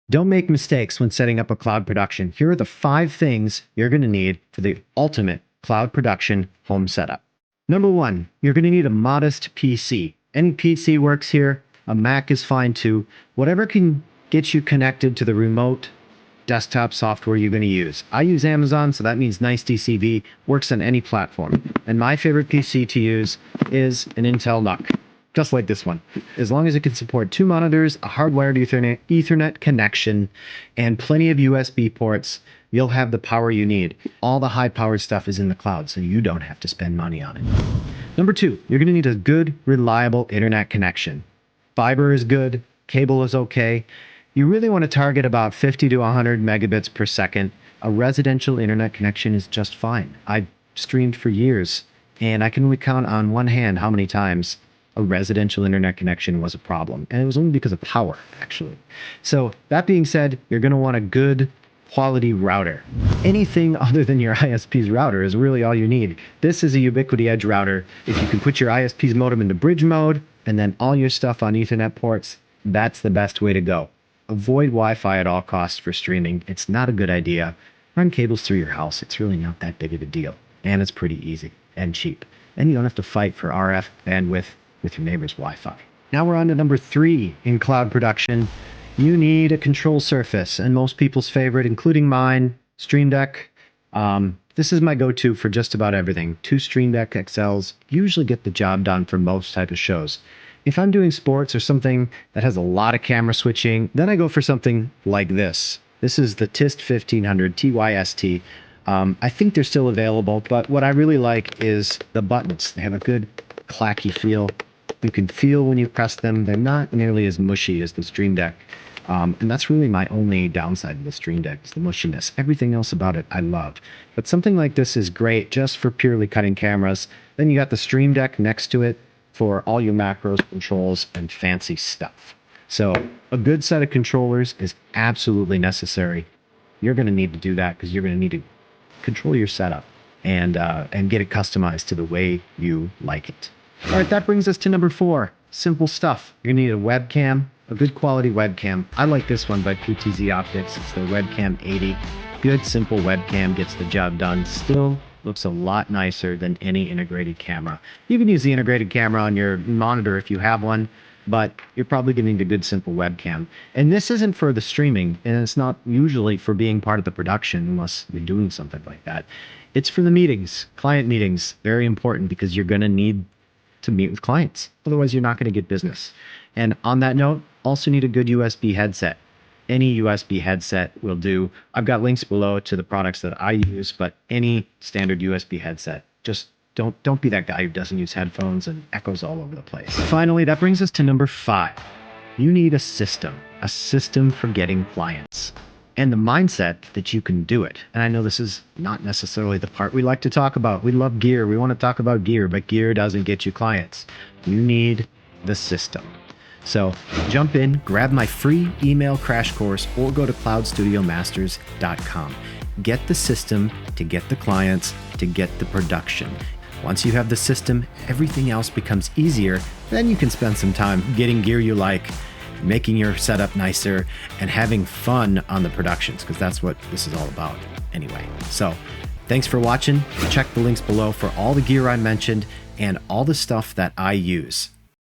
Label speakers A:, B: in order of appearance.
A: Don't make mistakes when setting up a cloud production. Here are the 5 things you're going to need for the ultimate cloud production home setup. Number 1, you're going to need a modest PC. Any PC works here. A Mac is fine too. Whatever can get you connected to the remote desktop software you're going to use. I use Amazon, so that means nice DCV, works on any platform. And my favorite PC to use is an Intel NUC, just like this one. As long as it can support 2 monitors, a hardwired Ethernet connection, and plenty of USB ports, you'll have the power you need. All the high-powered stuff is in the cloud, so you don't have to spend money on it. Number 2, you're going to need a good, reliable internet connection. Fiber is good, cable is okay. You really want to target about 50 to 100 megabits per second. A residential internet connection is just fine. I've streamed for years, and I can only count on one hand how many times a residential internet connection was a problem. And it was only because of power, actually. So that being said, you're going to want a good quality router. Anything other than your ISP's router is really all you need. This is a Ubiquiti Edge router. If you can put your ISP's modem into bridge mode and then all your stuff on Ethernet ports, that's the best way to go. Avoid Wi-Fi at all costs for streaming. It's not a good idea. Run cables through your house. It's really not that big of a deal. And it's pretty easy and cheap. And you don't have to fight for RF bandwidth with your neighbor's Wi-Fi. Now we're on to number 3 in cloud production. You need a control surface, and most people's favorite, including mine, Stream Deck. This is my go-to for just about everything. 2 StreamdeckXLs usually get the job done for most type of shows. If I'm doing sports or something that has a lot of camera switching, then I go for something like this. This is the TIST 1500 TYST. I think they're still available, but what I really like is the buttons. They have a good clacky feel. You can feel when you press them. They're not nearly as mushy as the Stream Deck. And that's really my only downside of the Stream Deck is the mushiness. Everything else about it I love. But something like this is great just for purely cutting cameras. Then you got the Stream Deck next to it for all your macros, controls, and fancy stuff. So a good set of controllers is absolutely necessary. You're going to need to do that because you're going to need to control your setup and get it customized to the way you like it. All right, that brings us to number 4. Simple stuff. You're going to need a webcam, a good quality webcam. I like this one by PTZ Optics. It's the Webcam 80. Good, simple webcam gets the job done. Still looks a lot nicer than any integrated camera. You can use the integrated camera on your monitor if you have one, but you're probably going to need a good, simple webcam. And this isn't for the streaming, and it's not usually for being part of the production unless you're doing something like that. It's for the meetings, client meetings. Very important because you're going to need to meet with clients. Otherwise, you're not going to get business. And on that note, also need a good USB headset. Any USB headset will do. I've got links below to the products that I use, but any standard USB headset. Just don't be that guy who doesn't use headphones and echoes all over the place. Finally, that brings us to number 5. You need a system for getting clients. And the mindset that you can do it. And I know this is not necessarily the part we like to talk about. We love gear. We want to talk about gear, but gear doesn't get you clients. You need the system. So jump in, grab my free email crash course, or go to cloudstudiomasters.com. Get the system to get the clients, to get the production. Once you have the system, everything else becomes easier. Then you can spend some time getting gear you like, making your setup nicer, and having fun on the productions, because that's what this is all about anyway. So thanks for watching. Check the links below for all the gear I mentioned and all the stuff that I use.